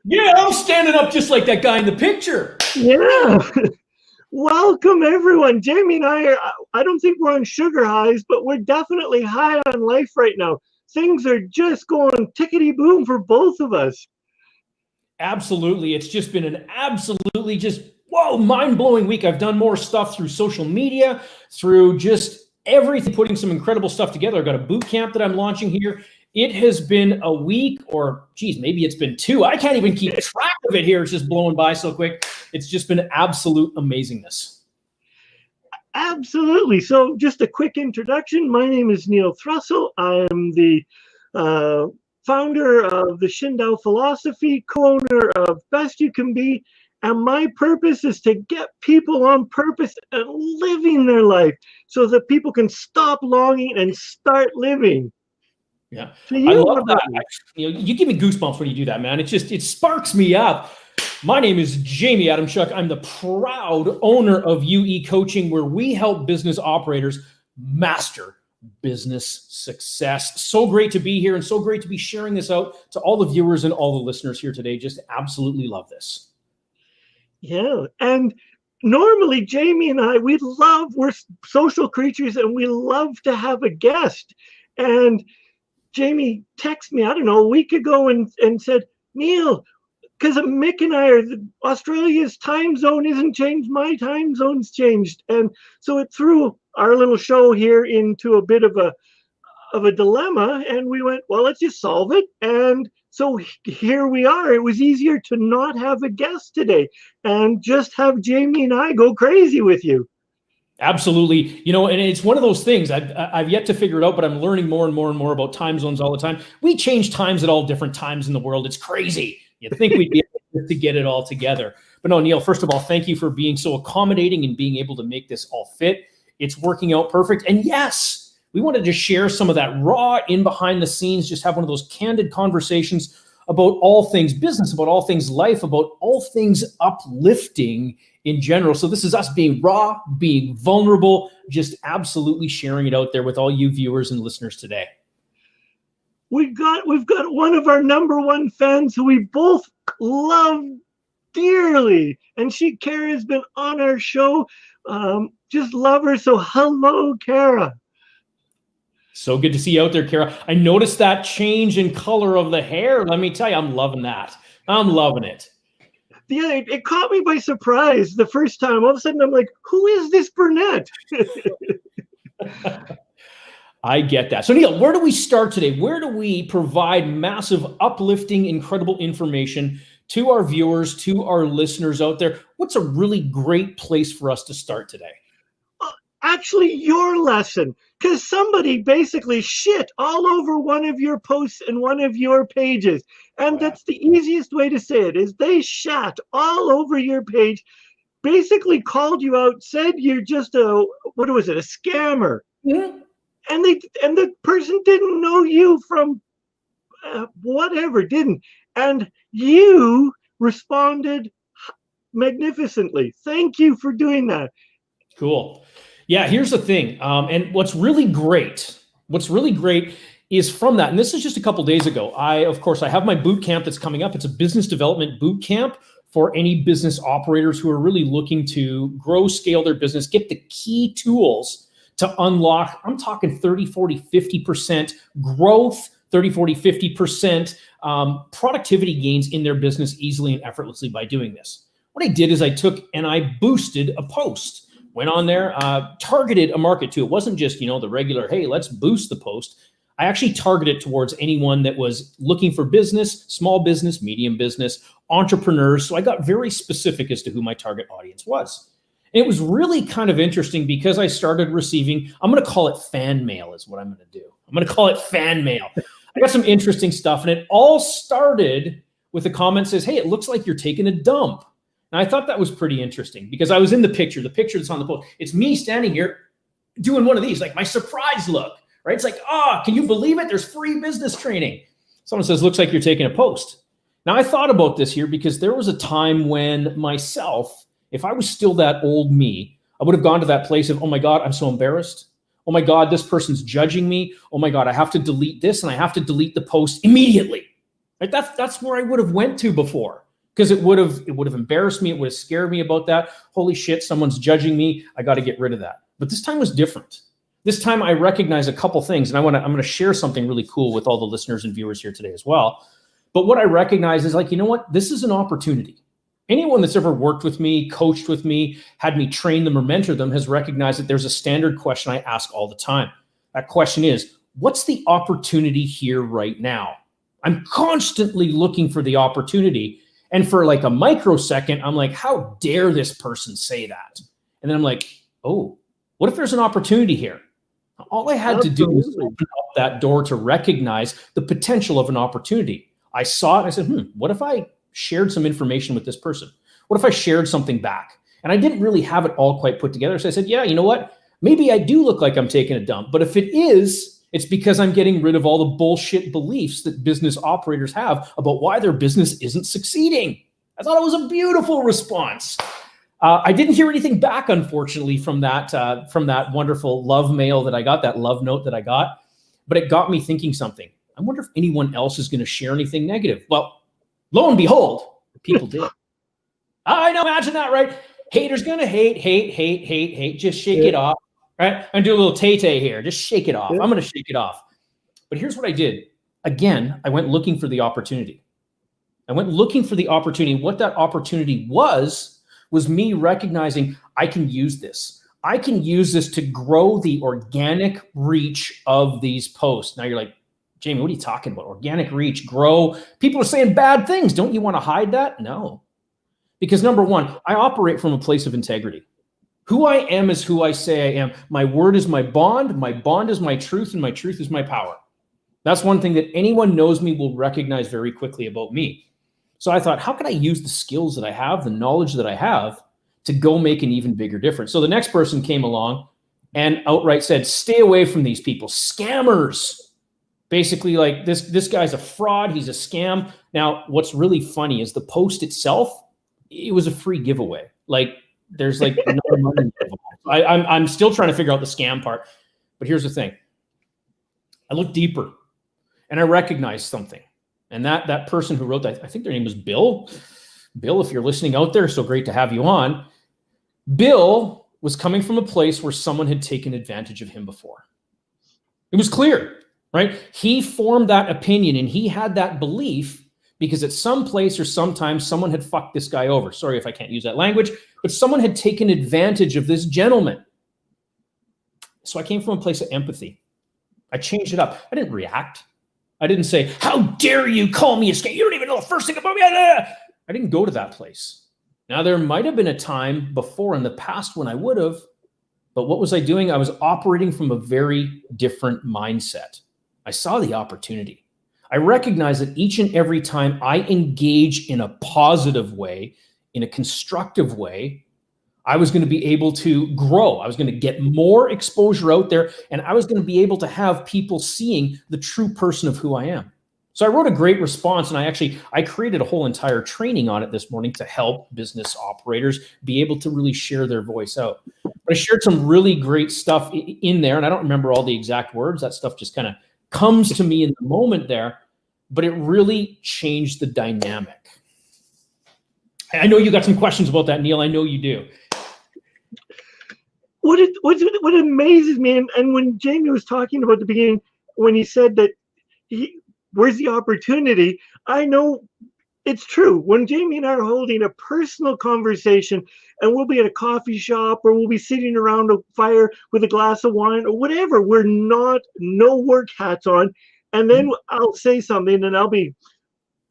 Yeah, I'm standing up just like that guy in the picture. Yeah. Welcome, everyone. Jamie and I don't think we're on sugar highs, but we're definitely high on life right now. Things are just going tickety-boom for both of us. Absolutely. It's just been an absolutely just, whoa, mind-blowing week. I've done more stuff through social media, through just everything, putting some incredible stuff together. I've got a boot camp that I'm launching here. It has been a week, or geez, maybe it's been 2. I can't even keep track of it here. It's just blowing by so quick. It's just been absolute amazingness. Absolutely. So just a quick introduction. My name is Neil Thrussell. I am the founder of the Shindao Philosophy, co-owner of Best You Can Be. And my purpose is to get people on purpose and living their life so that people can stop longing and start living. Yeah, so I love that. You give me goosebumps when you do that, man. It sparks me up. My name is Jamie Adamchuk. I'm the proud owner of UE Coaching, where we help business operators master business success. So great to be here and so great to be sharing this out to all the viewers and all the listeners here today. Just absolutely love this. Yeah, and normally Jamie and I, we're social creatures and we love to have a guest. And Jamie texted me, I don't know, a week ago and said, Neil, because Mick and I Australia's time zone isn't changed, my time zone's changed. And so it threw our little show here into a bit of a dilemma. And we went, well, let's just solve it. And so here we are. It was easier to not have a guest today and just have Jamie and I go crazy with you. Absolutely. And it's one of those things I've yet to figure it out, but I'm learning more and more and more about time zones all the time. We change times at all different times in the world. It's crazy. You'd think we'd be able to get it all together. But no, Neil, first of all, thank you for being so accommodating and being able to make this all fit. It's working out perfect. And yes, we wanted to share some of that raw in behind the scenes, just have one of those candid conversations about all things business, about all things life, about all things uplifting in general. So this is us being raw, being vulnerable, just absolutely sharing it out there with all you viewers and listeners today. We've got one of our number one fans who we both love dearly, and Kara's been on our show. Just love her. So hello, Kara. So good to see you out there, Kara. I noticed that change in color of the hair. Let me tell you, I'm loving that. I'm loving it. Yeah, it caught me by surprise the first time. All of a sudden, I'm like, who is this brunette? I get that. So, Neil, where do we start today? Where do we provide massive, uplifting, incredible information to our viewers, to our listeners out there? What's a really great place for us to start today? Actually, your lesson, because somebody basically shit all over one of your posts and one of your pages. And that's the easiest way to say it, is they shat all over your page, basically called you out, said you're just a scammer. Mm-hmm. And the person didn't know you from whatever, didn't. And you responded magnificently. Thank you for doing that. Cool. Yeah, here's the thing. And what's really great is from that, and this is just a couple days ago, I have my boot camp that's coming up. It's a business development boot camp for any business operators who are really looking to grow, scale their business, get the key tools to unlock, I'm talking 30, 40, 50% growth, 30, 40, 50% productivity gains in their business easily and effortlessly by doing this. What I did is I took and I boosted a post. Went on there, targeted a market too. It wasn't just, the regular, hey, let's boost the post. I actually targeted towards anyone that was looking for business, small business, medium business, entrepreneurs. So I got very specific as to who my target audience was. And it was really kind of interesting because I started receiving, I'm going to call it fan mail is what I'm going to do. I'm going to call it fan mail. I got some interesting stuff. And it all started with a comment that says, hey, it looks like you're taking a dump. And I thought that was pretty interesting because I was in the picture that's on the post. It's me standing here doing one of these, like my surprise look, right? It's like, can you believe it? There's free business training. Someone says, looks like you're taking a post. Now I thought about this here because there was a time when myself, if I was still that old me, I would have gone to that place of, oh my God, I'm so embarrassed. Oh my God, this person's judging me. Oh my God, I have to delete this and I have to delete the post immediately. Like that's where I would have went to before, because it would have embarrassed me. It would have scared me about that. Holy shit, someone's judging me. I got to get rid of that. But this time was different. This time I recognize a couple things, and I'm going to share something really cool with all the listeners and viewers here today as well. But what I recognize is, like, you know what? This is an opportunity. Anyone that's ever worked with me, coached with me, had me train them or mentor them has recognized that there's a standard question I ask all the time. That question is, what's the opportunity here right now? I'm constantly looking for the opportunity. And for like a microsecond, I'm like, how dare this person say that? And then I'm like, oh, what if there's an opportunity here? All I had to do was open up that door to recognize the potential of an opportunity. I saw it and I said, what if I shared some information with this person? What if I shared something back? And I didn't really have it all quite put together. So I said, yeah, you know what? Maybe I do look like I'm taking a dump, but if it is, it's because I'm getting rid of all the bullshit beliefs that business operators have about why their business isn't succeeding. I thought it was a beautiful response. I didn't hear anything back, unfortunately, from that wonderful love mail that I got, that love note that I got, but it got me thinking something. I wonder if anyone else is going to share anything negative. Well, lo and behold, people did. I know, imagine that, right? Haters gonna hate. Just shake it off, right? I'm gonna do a little tay-tay here. Just shake it off. I'm gonna shake it off. But here's what I did. Again, I went looking for the opportunity. What that opportunity was me recognizing I can use this. I can use this to grow the organic reach of these posts. Now you're like, Jamie, what are you talking about? Organic reach, grow. People are saying bad things. Don't you want to hide that? No. Because number one, I operate from a place of integrity. Who I am is who I say I am. My word is my bond is my truth, and my truth is my power. That's one thing that anyone knows me will recognize very quickly about me. So I thought, how can I use the skills that I have, the knowledge that I have, to go make an even bigger difference? So the next person came along and outright said, stay away from these people, scammers. Basically, like, this guy's a fraud, he's a scam. Now, what's really funny is the post itself, it was a free giveaway. Like, there's like no money involved. I'm still trying to figure out the scam part. But here's the thing. I looked deeper and I recognized something. And that person who wrote that, I think their name was Bill. Bill, if you're listening out there, so great to have you on. Bill was coming from a place where someone had taken advantage of him before. It was clear, right? He formed that opinion and he had that belief because at some place or sometime someone had fucked this guy over. Sorry if I can't use that language, but someone had taken advantage of this gentleman. So I came from a place of empathy. I changed it up. I didn't react. I didn't say, how dare you call me a scam? You don't even know the first thing about me. I didn't go to that place. Now, there might have been a time before in the past when I would have, but what was I doing? I was operating from a very different mindset. I saw the opportunity. I recognized that each and every time I engage in a positive way, in a constructive way, I was going to be able to grow. I was going to get more exposure out there, and I was going to be able to have people seeing the true person of who I am. So I wrote a great response, and I created a whole entire training on it this morning to help business operators be able to really share their voice out. But I shared some really great stuff in there, and I don't remember all the exact words. That stuff just kind of comes to me in the moment there, but it really changed the dynamic. I know you got some questions about that, Neil. I know you do. What amazes me, and when Jamie was talking about the beginning, when he said that where's the opportunity, I know it's true. When Jamie and I are holding a personal conversation and we'll be at a coffee shop or we'll be sitting around a fire with a glass of wine or whatever, we're no work hats on. And then I'll say something and I'll be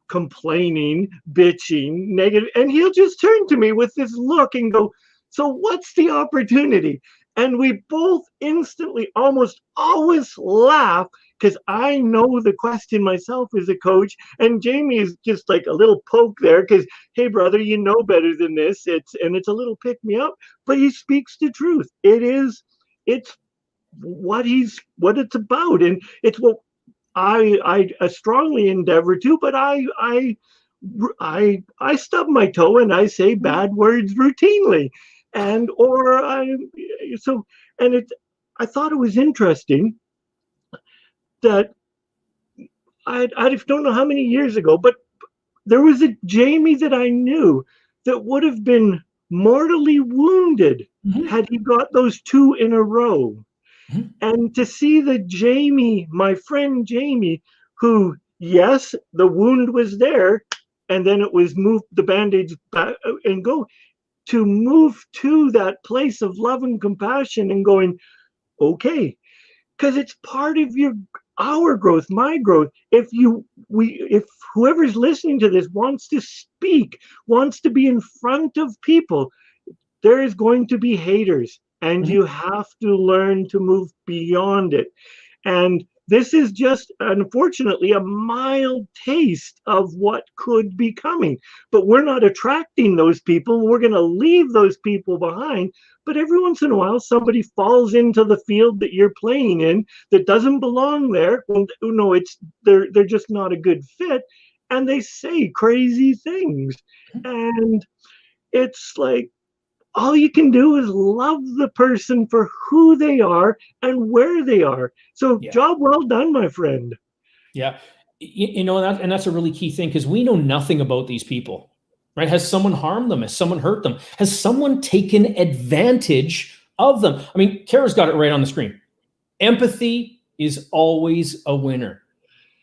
complaining, bitching, negative, and he'll just turn to me with this look and go, so what's the opportunity? And we both instantly almost always laugh because I know the question myself as a coach, and Jamie is just like a little poke there because, hey, brother, you know better than this. It's a little pick me up, but he speaks the truth. It's what it's about, and it's what I strongly endeavor to, but I stub my toe and I say bad words routinely, I thought it was interesting that I don't know how many years ago, but there was a Jamie that I knew that would have been mortally wounded had he got those two in a row. And to see the Jamie, my friend Jamie, who, yes, the wound was there, and then it was moved, the band-aids back and go, to move to that place of love and compassion and going, okay, because it's part of our growth, my growth. If whoever's listening to this wants to speak, wants to be in front of people, there is going to be haters, and you have to learn to move beyond it. And this is just, unfortunately, a mild taste of what could be coming. But we're not attracting those people. We're going to leave those people behind. But every once in a while, somebody falls into the field that you're playing in that doesn't belong there. Well, no, they're just not a good fit, and they say crazy things. And it's like, all you can do is love the person for who they are and where they are. So job well done, my friend. Yeah. You know, and that's a really key thing, because we know nothing about these people, right? Has someone harmed them? Has someone hurt them? Has someone taken advantage of them? I mean, Kara's got it right on the screen. Empathy is always a winner.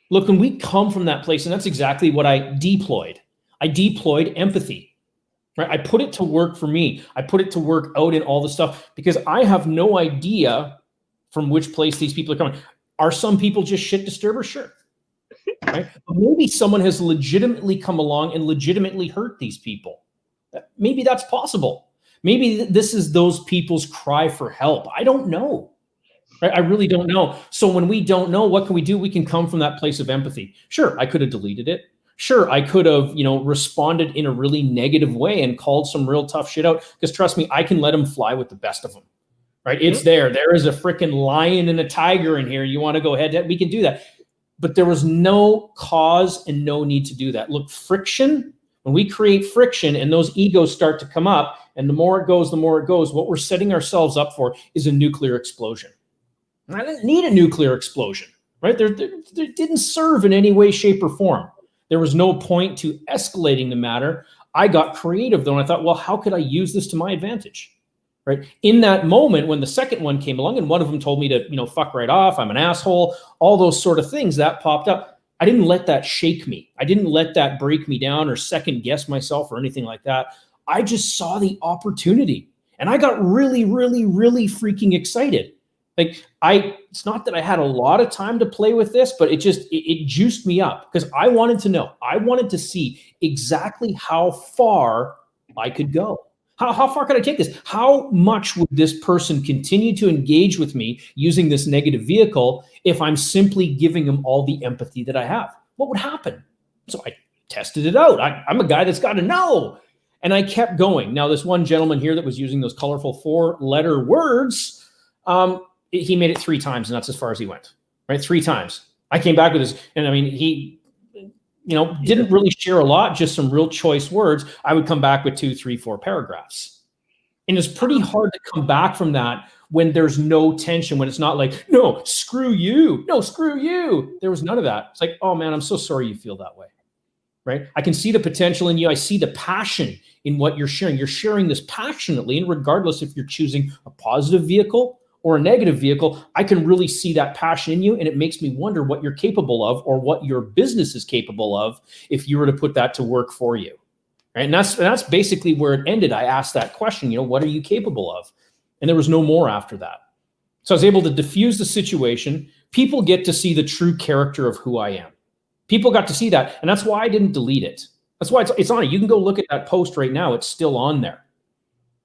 Look, when we come from that place, and that's exactly what I deployed. I deployed empathy. Right? I put it to work for me. I put it to work out in all the stuff, because I have no idea from which place these people are coming. Are some people just shit disturbers? Sure. Right? But maybe someone has legitimately come along and legitimately hurt these people. Maybe that's possible. Maybe this is those people's cry for help. I don't know. Right? I really don't know. So when we don't know, what can we do? We can come from that place of empathy. Sure, I could have deleted it. Sure, I could have, responded in a really negative way and called some real tough shit out, because trust me, I can let them fly with the best of them, right? It's there. There is a freaking lion and a tiger in here. You want to go head to head? We can do that. But there was no cause and no need to do that. Look, friction, when we create friction and those egos start to come up, and the more it goes, what we're setting ourselves up for is a nuclear explosion. And I didn't need a nuclear explosion, right? There didn't serve in any way, shape, or form. There was no point to escalating the matter. I got creative, though, and I thought, well, how could I use this to my advantage? Right? In that moment, when the second one came along, and one of them told me to, fuck right off, I'm an asshole, all those sort of things that popped up, I didn't let that shake me. I didn't let that break me down or second guess myself or anything like that. I just saw the opportunity, and I got really, really, really freaking excited. Like, it's not that I had a lot of time to play with this, but it juiced me up, because I wanted to know. I wanted to see exactly how far I could go. How far could I take this? How much would this person continue to engage with me using this negative vehicle if I'm simply giving them all the empathy that I have? What would happen? So I tested it out. I'm a guy that's got to know. And I kept going. Now, this one gentleman here that was using those colorful 4-letter words, he made it 3 times, and that's as far as he went, right? 3 times. I came back with this, and I mean, he, didn't really share a lot, just some real choice words. I would come back with 2, 3, 4 paragraphs. And it's pretty hard to come back from that when there's no tension, when it's not like, no, screw you. No, screw you. There was none of that. It's like, oh man, I'm so sorry you feel that way, right? I can see the potential in you. I see the passion in what you're sharing. You're sharing this passionately, and regardless if you're choosing a positive vehicle or a negative vehicle, I can really see that passion in you, and it makes me wonder what you're capable of, or what your business is capable of, if you were to put that to work for you. Right? And that's basically where it ended. I asked that question, what are you capable of? And there was no more after that. So I was able to diffuse the situation. People get to see the true character of who I am. People got to see that, and that's why I didn't delete it. That's why it's on it. You can go look at that post right now. It's still on there.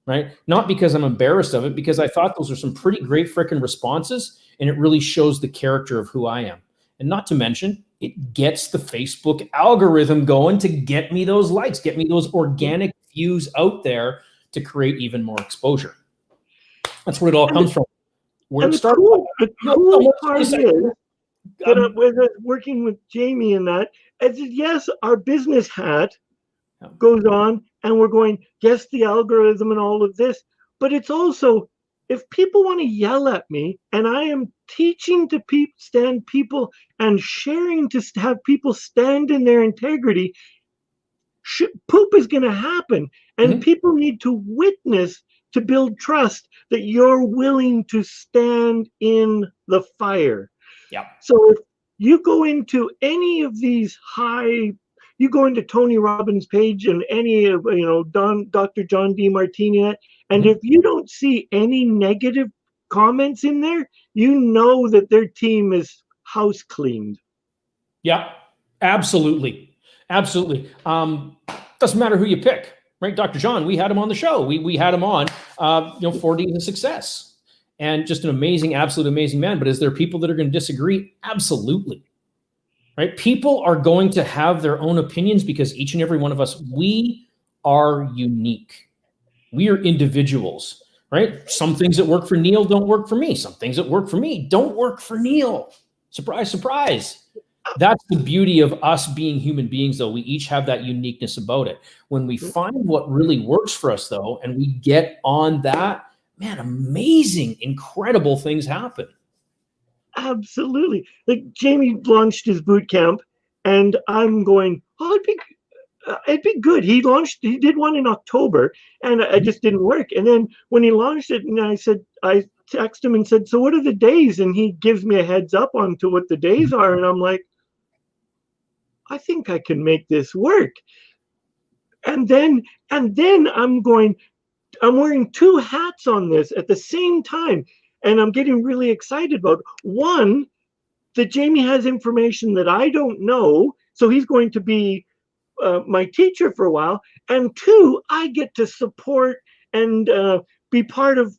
Right? Not because I'm embarrassed of it, because I thought those are some pretty great freaking responses, and it really shows the character of who I am. And not to mention, it gets the Facebook algorithm going to get me those likes, get me those organic views out there to create even more exposure. That's where it all comes from. Where it started. The cool part is that I was working with Jamie in that, as yes, our business hat goes on, and we're going, yes, the algorithm and all of this, but it's also, if people want to yell at me and I am teaching to stand people and sharing to have people stand in their integrity, poop is going to happen. And people need to witness to build trust that you're willing to stand in the fire. Yeah. So if you go into any of these you go into Tony Robbins' page and any of, Dr. John Demartini, and if you don't see any negative comments in there, you know that their team is house cleaned. Yeah, absolutely. Absolutely. Doesn't matter who you pick, right? Dr. John, we had him on the show. We had him on, 4 Days of Success, and just an amazing, absolute amazing man. But is there people that are going to disagree? Absolutely. Right? People are going to have their own opinions because each and every one of us, we are unique. We are individuals, right? Some things that work for Neil don't work for me. Some things that work for me don't work for Neil. Surprise, surprise. That's the beauty of us being human beings, though. We each have that uniqueness about it. When we find what really works for us, though, and we get on that, man, amazing, incredible things happen. Absolutely. Like Jamie launched his boot camp, and I'm going, oh, it'd be good. He did one in October, and it just didn't work. And then when he launched it, and I texted him and said, so what are the days? And he gives me a heads up on to what the days are. And I'm like, I think I can make this work. And then I'm wearing two hats on this at the same time. And I'm getting really excited about one, that Jamie has information that I don't know. So he's going to be my teacher for a while. And two, I get to support and be part of,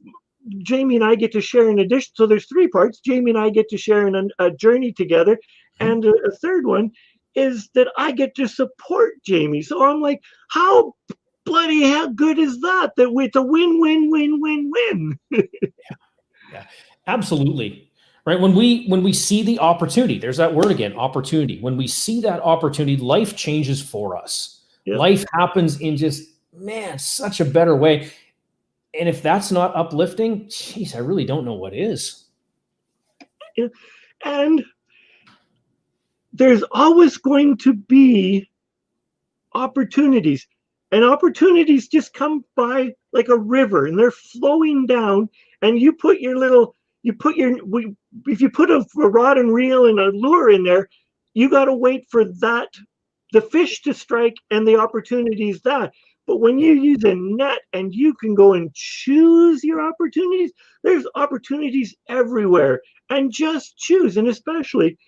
Jamie and I get to share in addition. So there's 3 parts. Jamie and I get to share in a journey together. And a third one is that I get to support Jamie. So I'm like, how bloody hell good is that? That it's a win, win, win, win, win. Yeah, absolutely. Right. When we see the opportunity, there's that word again, opportunity. When we see that opportunity, life changes for us. Yep. Life happens in just, man, such a better way. And if that's not uplifting, geez, I really don't know what is. Yeah. And there's always going to be opportunities. And opportunities just come by like a river, and they're flowing down. And if you put a rod and reel and a lure in there, you got to wait for the fish to strike and the opportunities that. But when you use a net and you can go and choose your opportunities, there's opportunities everywhere, and just choose. And especially,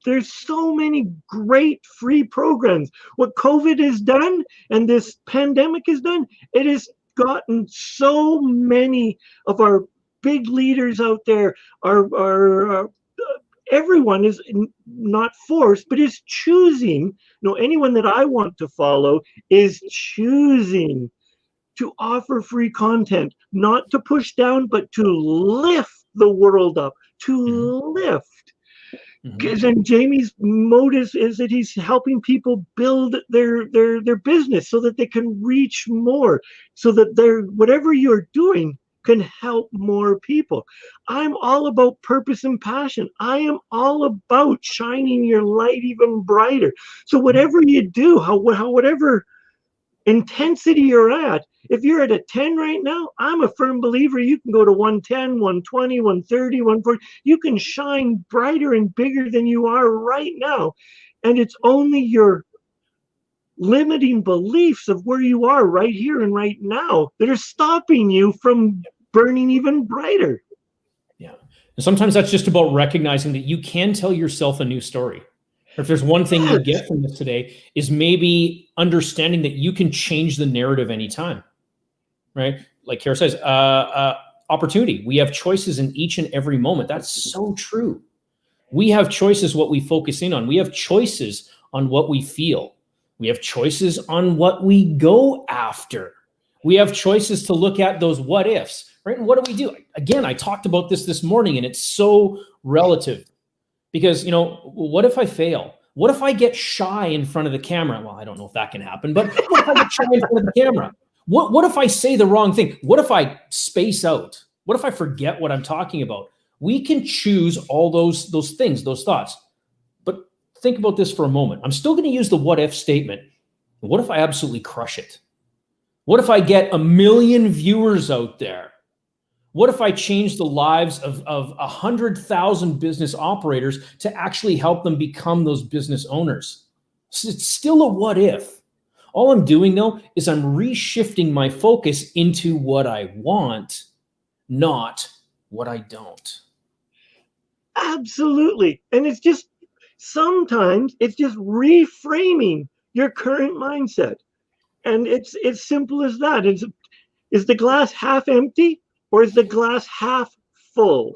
there's so many great free programs. What COVID has done and this pandemic has done, it has gotten so many of our big leaders out there, everyone is not forced, but is choosing. Anyone that I want to follow is choosing to offer free content, not to push down, but to lift the world up, to lift. And Jamie's motive is that he's helping people build their business so that they can reach more, so that whatever you're doing can help more people. I'm all about purpose and passion. I am all about shining your light even brighter. So whatever you do, whatever intensity you're at, if you're at a 10 right now, I'm a firm believer you can go to 110, 120, 130, 140. You can shine brighter and bigger than you are right now. And it's only your limiting beliefs of where you are right here and right now that are stopping you from burning even brighter. Yeah. And sometimes that's just about recognizing that you can tell yourself a new story. Or if there's one thing you get from this today, is maybe understanding that you can change the narrative anytime, right? Like Kara says, opportunity. We have choices in each and every moment. That's so true. We have choices what we focus in on. We have choices on what we feel. We have choices on what we go after. We have choices to look at those what ifs, right? And what do we do? Again, I talked about this morning, and it's so relative. Because, what if I fail? What if I get shy in front of the camera? Well, I don't know if that can happen, but what if I get shy in front of the camera? What if I say the wrong thing? What if I space out? What if I forget what I'm talking about? We can choose all those things, those thoughts. But think about this for a moment. I'm still going to use the what if statement. What if I absolutely crush it? What if I get 1 million viewers out there? What if I change the lives of 100,000 business operators to actually help them become those business owners? So it's still a what if. All I'm doing, though, is I'm reshifting my focus into what I want, not what I don't. Absolutely. And it's just, sometimes it's just reframing your current mindset. And it's simple as that. Is the glass half empty or is the glass half full?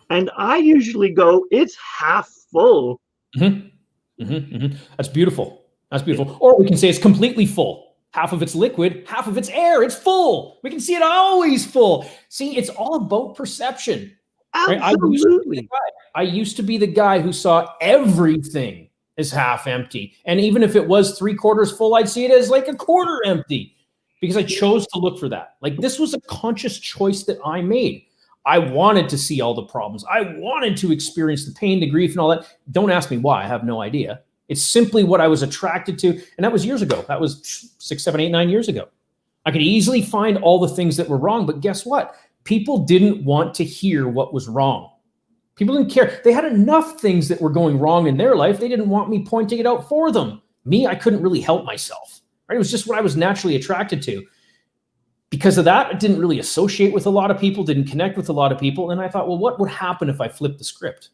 And I usually go, it's half full. That's beautiful. That's beautiful. Or we can say it's completely full. Half of it's liquid, half of it's air. It's full. We can see it always full. See, it's all about perception. Right? Absolutely. I used to be the guy who saw everything as half empty. And even if it was 3/4 full, I'd see it as like 1/4 empty because I chose to look for that. Like, this was a conscious choice that I made. I wanted to see all the problems. I wanted to experience the pain, the grief, and all that. Don't ask me why. I have no idea. It's simply what I was attracted to. And that was years ago. That was 6, 7, 8, 9 years ago. I could easily find all the things that were wrong, but guess what? People didn't want to hear what was wrong. People didn't care. They had enough things that were going wrong in their life. They didn't want me pointing it out for them. Me, I couldn't really help myself. Right? It was just what I was naturally attracted to. Because of that, I didn't really associate with a lot of people, didn't connect with a lot of people. And I thought, well, what would happen if I flipped the script?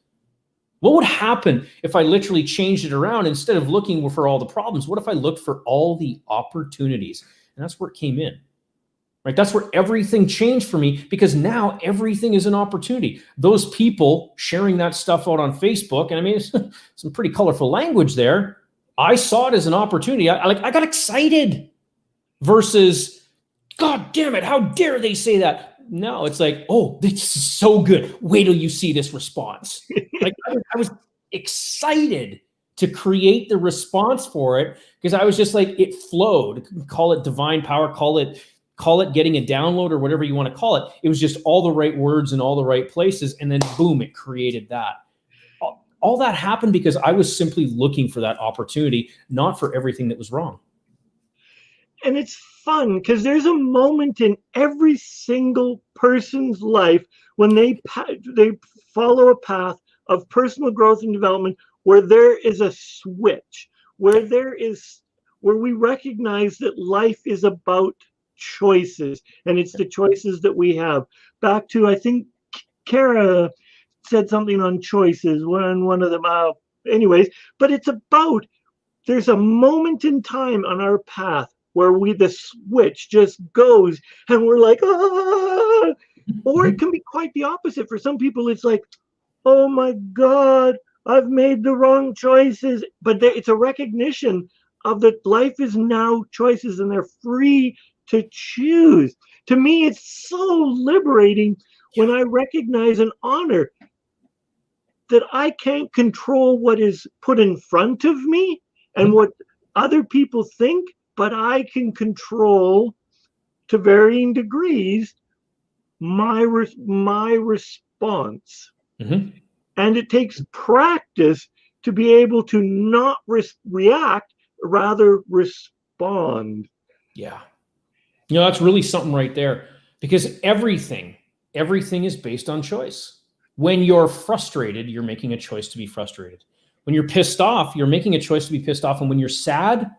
What would happen if I literally changed it around? Instead of looking for all the problems, what if I looked for all the opportunities? And that's where it came in. Right? That's where everything changed for me, because now everything is an opportunity. Those people sharing that stuff out on Facebook, and I mean, it's some pretty colorful language there. I saw it as an opportunity. I got excited versus, God damn it, how dare they say that? No, it's like, oh, this is so good. Wait till you see this response. Like, I was excited to create the response for it because I was just like, it flowed. Call it divine power, call it getting a download or whatever you want to call it. It was just all the right words in all the right places. And then boom, it created that. All that happened because I was simply looking for that opportunity, not for everything that was wrong. And it's fun because there's a moment in every single person's life when they follow a path of personal growth and development where there is a switch, where we recognize that life is about choices, and it's the choices that we have. Back to, I think Kara said something on choices, one of them, anyways, but it's about, there's a moment in time on our path where the switch just goes and we're like, ah! Or it can be quite the opposite. For some people, it's like, oh my God, I've made the wrong choices. But it's a recognition of that life is now choices and they're free to choose. To me, it's so liberating when I recognize and honor that I can't control what is put in front of me and what other people think, but I can control to varying degrees my response. Mm-hmm. And it takes practice to be able to not react, rather respond. Yeah. You know, that's really something right there, because everything is based on choice. When you're frustrated, you're making a choice to be frustrated. When you're pissed off, you're making a choice to be pissed off. And when you're sad,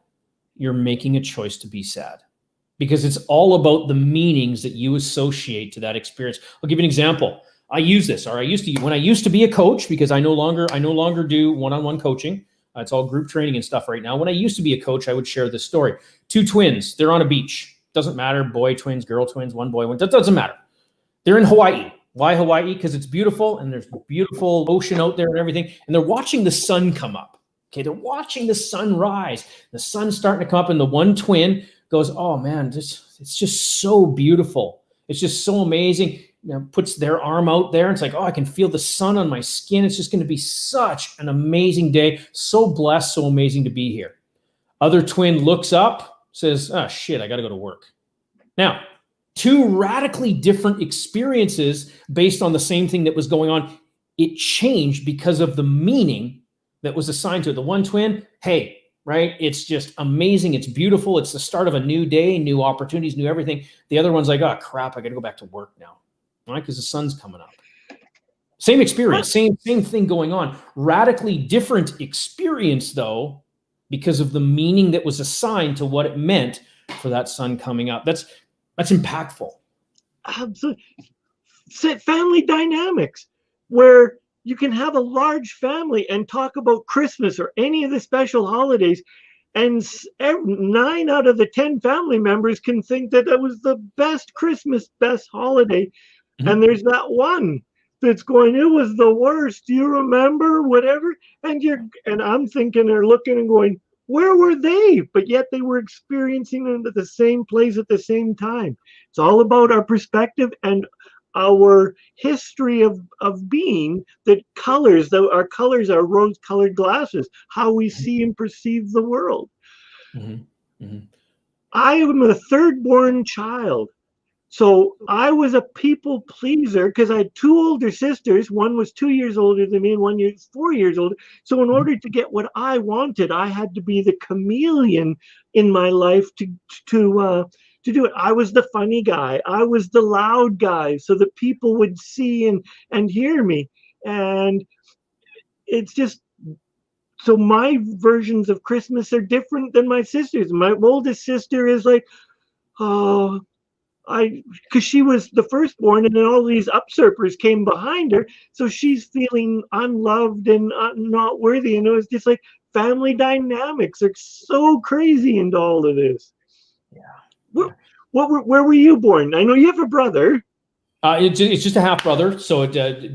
you're making a choice to be sad, because it's all about the meanings that you associate to that experience. I'll give you an example. I use this, or when I used to be a coach, because I no longer do one-on-one coaching. It's all group training and stuff right now. When I used to be a coach, I would share this story. 2 twins, they're on a beach. Doesn't matter, boy twins, girl twins, one boy, one. That doesn't matter. They're in Hawaii. Why Hawaii? Because it's beautiful and there's beautiful ocean out there and everything. And they're watching the sun come up. Okay, they're watching the sun rise. The sun's starting to come up, and the one twin goes, oh man, it's just so beautiful. It's just so amazing. You know, puts their arm out there and it's like, oh, I can feel the sun on my skin. It's just going to be such an amazing day. So blessed, so amazing to be here. Other twin looks up, says, oh shit, I got to go to work. Now, two radically different experiences based on the same thing that was going on. It changed because of the meaning that was assigned to it. The one twin, hey, right? It's just amazing. It's beautiful. It's the start of a new day, new opportunities, new everything. The other one's like, oh crap, I got to go back to work now, right? Because the sun's coming up. Same experience, same thing going on. Radically different experience though, because of the meaning that was assigned to what it meant for that sun coming up. That's impactful. Absolutely. Family dynamics, where you can have a large family and talk about Christmas or any of the special holidays, and 9 out of the 10 family members can think that that was the best Christmas, best holiday. Mm-hmm. And there's that one that's going, it was the worst. Do you remember? Whatever. And I'm thinking or looking and going, where were they? But yet they were experiencing it at the same place at the same time. It's all about our perspective and our history of being, that colors, though our colors are rose-colored glasses, how we see and perceive the world. Mm-hmm. Mm-hmm. I am a third-born child. So I was a people pleaser because I had 2 older sisters. One was 2 years older than me and 1 year, 4 years older. So in order to get what I wanted, I had to be the chameleon in my life to do it. I was the funny guy. I was the loud guy, so that people would see and hear me. And it's just, so my versions of Christmas are different than my sister's. My oldest sister is like, oh, because she was the firstborn, and then all these usurpers came behind her, so she's feeling unloved and not worthy. And it was just like family dynamics are so crazy into all of this. Yeah. Where were you born? I know you have a brother. It's just a half brother. So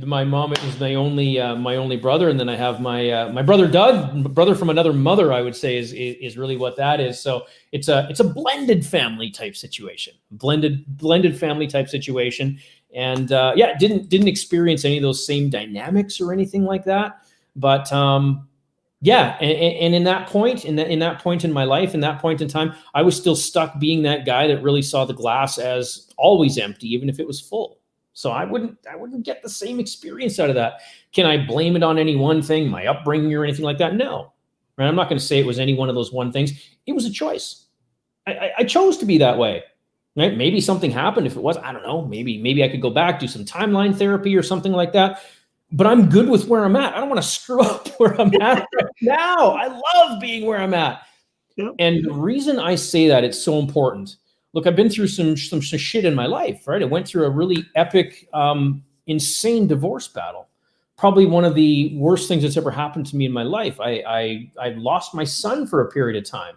my mom is my only brother, and then I have my brother Doug, brother from another mother. I would say is really what that is. So it's a blended family type situation, blended family type situation, and didn't experience any of those same dynamics or anything like that. But and in that point, in that point in my life, in that point in time, I was still stuck being that guy that really saw the glass as always empty, even if it was full. So I wouldn't get the same experience out of that. Can I blame it on any one thing, my upbringing or anything like that? No, right? I'm not going to say it was any one of those one things. It was a choice. I chose to be that way. Right? Maybe something happened. If it was, I don't know. Maybe I could go back, do some timeline therapy or something like that. But I'm good with where I'm at. I don't want to screw up where I'm at right now. I love being where I'm at. Yep. And the reason I say that, it's so important. Look, I've been through some shit in my life, right? I went through a really epic, insane divorce battle. Probably one of the worst things that's ever happened to me in my life. I lost my son for a period of time.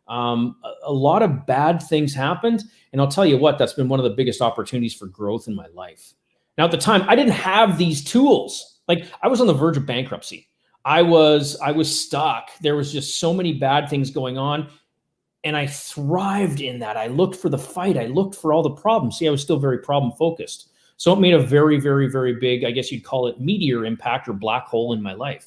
A lot of bad things happened. And I'll tell you what, that's been one of the biggest opportunities for growth in my life. Now, at the time, I didn't have these tools. Like, I was on the verge of bankruptcy. I was stuck. There was just so many bad things going on. And I thrived in that. I looked for the fight. I looked for all the problems. See, I was still very problem focused. So it made a very, very, very big, I guess you'd call it meteor impact or black hole in my life.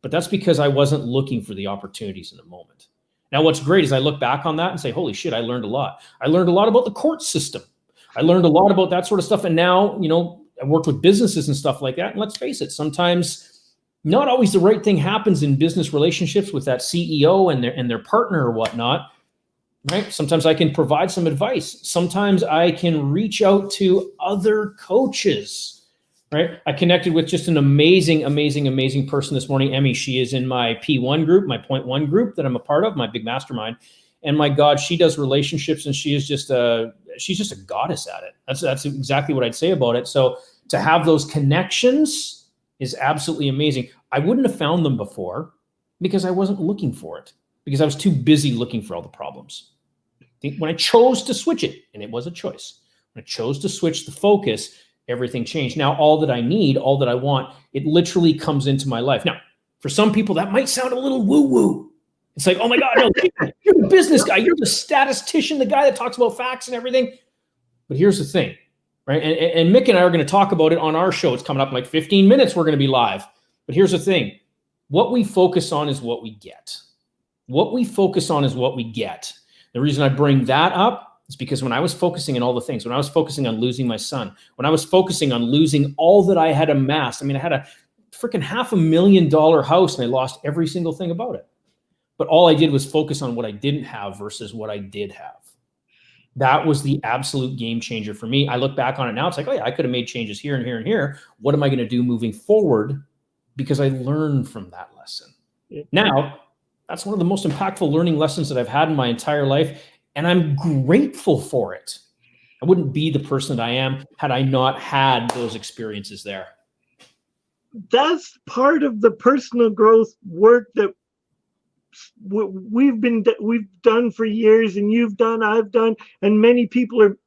But that's because I wasn't looking for the opportunities in the moment. Now, what's great is I look back on that and say, holy shit, I learned a lot. I learned a lot about the court system. I learned a lot about that sort of stuff. And now, I work with businesses and stuff like that. And let's face it, sometimes not always the right thing happens in business relationships with that CEO and their partner or whatnot. Right? Sometimes I can provide some advice. Sometimes I can reach out to other coaches, right? I connected with just an amazing, amazing, amazing person this morning, Emmy. She is in my P1 group, my point one group that I'm a part of, my big mastermind. And my God, she does relationships, and she's just a goddess at it. That's exactly what I'd say about it. So to have those connections is absolutely amazing. I wouldn't have found them before because I wasn't looking for it, because I was too busy looking for all the problems. When I chose to switch it, and it was a choice, when I chose to switch the focus, everything changed. Now, all that I need, all that I want, it literally comes into my life. Now, for some people, that might sound a little woo-woo. It's like, oh my God, no, you're the business guy. You're the statistician, the guy that talks about facts and everything. But here's the thing, right? And Mick and I are going to talk about it on our show. It's coming up in like 15 minutes. We're going to be live. But here's the thing. What we focus on is what we get. What we focus on is what we get. The reason I bring that up It's because when I was focusing on all the things, when I was focusing on losing my son, when I was focusing on losing all that I had amassed, I mean, I had a freaking $500,000 house and I lost every single thing about it. But all I did was focus on what I didn't have versus what I did have. That was the absolute game changer for me. I look back on it now, it's like, oh yeah, I could have made changes here and here and here. What am I going to do moving forward? Because I learned from that lesson. Now, that's one of the most impactful learning lessons that I've had in my entire life. And I'm grateful for it. I wouldn't be the person that I am had I not had those experiences there. That's part of the personal growth work that we've done for years, and you've done, I've done, and many people are.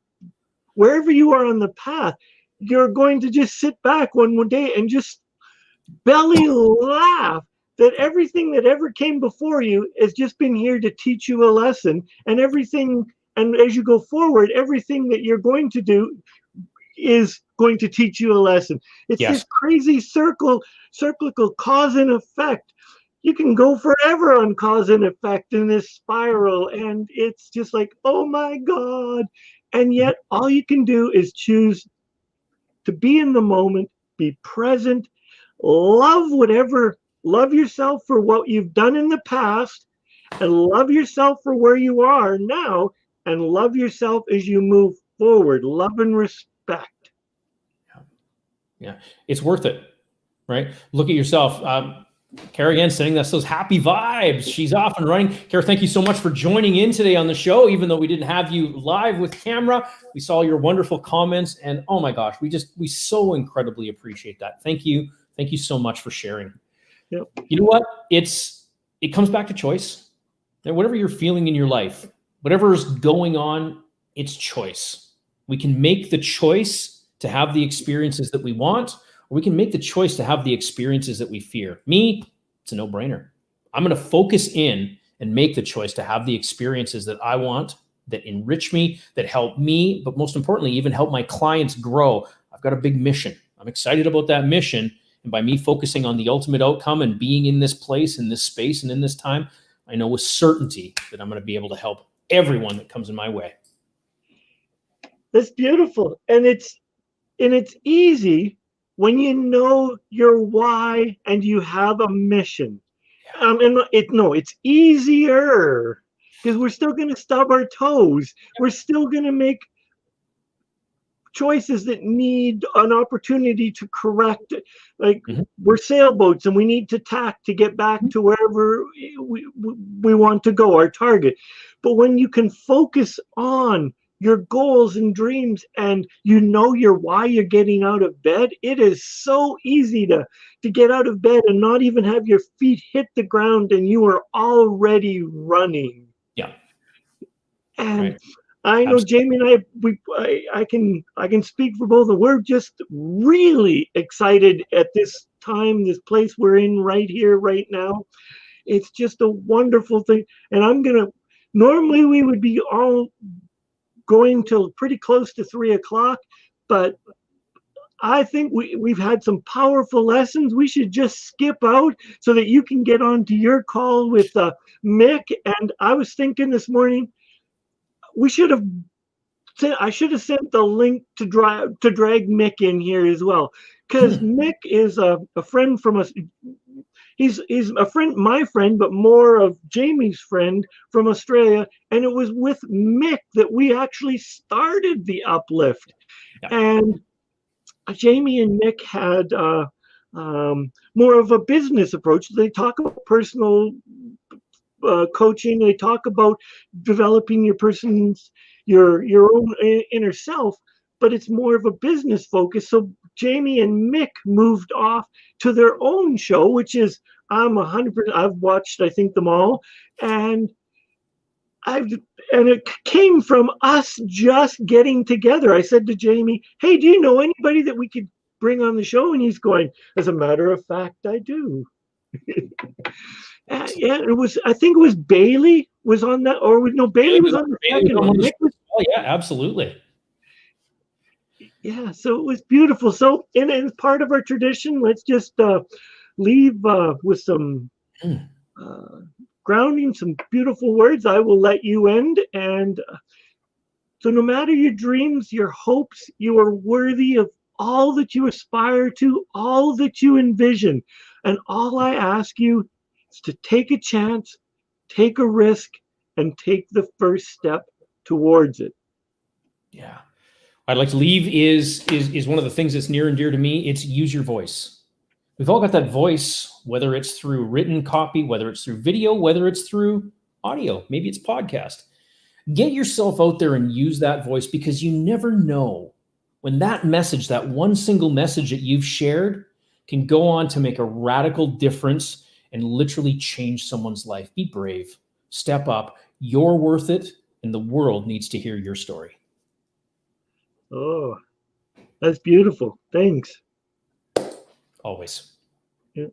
Wherever you are on the path, you're going to just sit back one day and just belly laugh that everything that ever came before you has just been here to teach you a lesson, and everything, and as you go forward, everything that you're going to do is going to teach you a lesson. It's this crazy cyclical cause and effect. You can go forever on cause and effect in this spiral, and it's just like, oh my God. And yet all you can do is choose to be in the moment, be present, love yourself for what you've done in the past, and love yourself for where you are now, and love yourself as you move forward. Love and respect. Yeah, it's worth it, right? Look at yourself. Kara again sending us those happy vibes. She's off and running. Kara, thank you so much for joining in today on the show. Even though we didn't have you live with camera, we saw your wonderful comments, and oh my gosh, we so incredibly appreciate that. Thank you. Thank you so much for sharing. Yep. You know what? It comes back to choice. And whatever you're feeling in your life, whatever is going on, it's choice. We can make the choice to have the experiences that we want, or we can make the choice to have the experiences that we fear. Me, it's a no-brainer. I'm going to focus in and make the choice to have the experiences that I want, that enrich me, that help me, but most importantly, even help my clients grow. I've got a big mission. I'm excited about that mission. And by me focusing on the ultimate outcome and being in this place, in this space, and in this time, I know with certainty that I'm going to be able to help everyone that comes in my way. That's beautiful. And it's easy when you know your why and you have a mission. It's easier because we're still going to stub our toes. We're still going to make choices that need an opportunity to correct it. Like we're sailboats and we need to tack to get back to wherever we want to go, our target. But when you can focus on your goals and dreams, and you know why you're getting out of bed, it is so easy to get out of bed and not even have your feet hit the ground, and you are already running. Yeah. And right. I know Jamie and I can speak for both of them. We're just really excited at this time, this place we're in right here, right now. It's just a wonderful thing. And normally we would be all going till pretty close to 3 o'clock, but I think we've had some powerful lessons. We should just skip out so that you can get on to your call with Mick. And I was thinking this morning, I should have sent the link to drag Mick in here as well, because Mick is a friend from us. He's a friend, my friend, but more of Jamie's friend from Australia. And it was with Mick that we actually started the Uplift. Yeah. And Jamie and Mick had more of a business approach. They talk about personal coaching. They talk about developing your own inner self, but it's more of a business focus. So Jamie and Mick moved off to their own show, which is I've watched, I think, them all, and it came from us just getting together. I said to Jamie, "Hey, do you know anybody that we could bring on the show?" And he's going, "As a matter of fact, I do." Yeah, I think it was Bailey was on that, or no, Bailey was on the second one. Oh yeah, absolutely. Yeah, so it was beautiful. So, in part of our tradition, let's just leave with some grounding, some beautiful words. I will let you end, and So no matter your dreams, your hopes, you are worthy of all that you aspire to, all that you envision. And all I ask you is to take a chance, take a risk, and take the first step towards it. Yeah. I'd like to leave is one of the things that's near and dear to me. It's use your voice. We've all got that voice, whether it's through written copy, whether it's through video, whether it's through audio, maybe it's podcast. Get yourself out there and use that voice, because you never know when that message, that one single message that you've shared, can go on to make a radical difference and literally change someone's life. Be brave, step up. You're worth it, and the world needs to hear your story. Oh, that's beautiful. Thanks. Always. Yeah.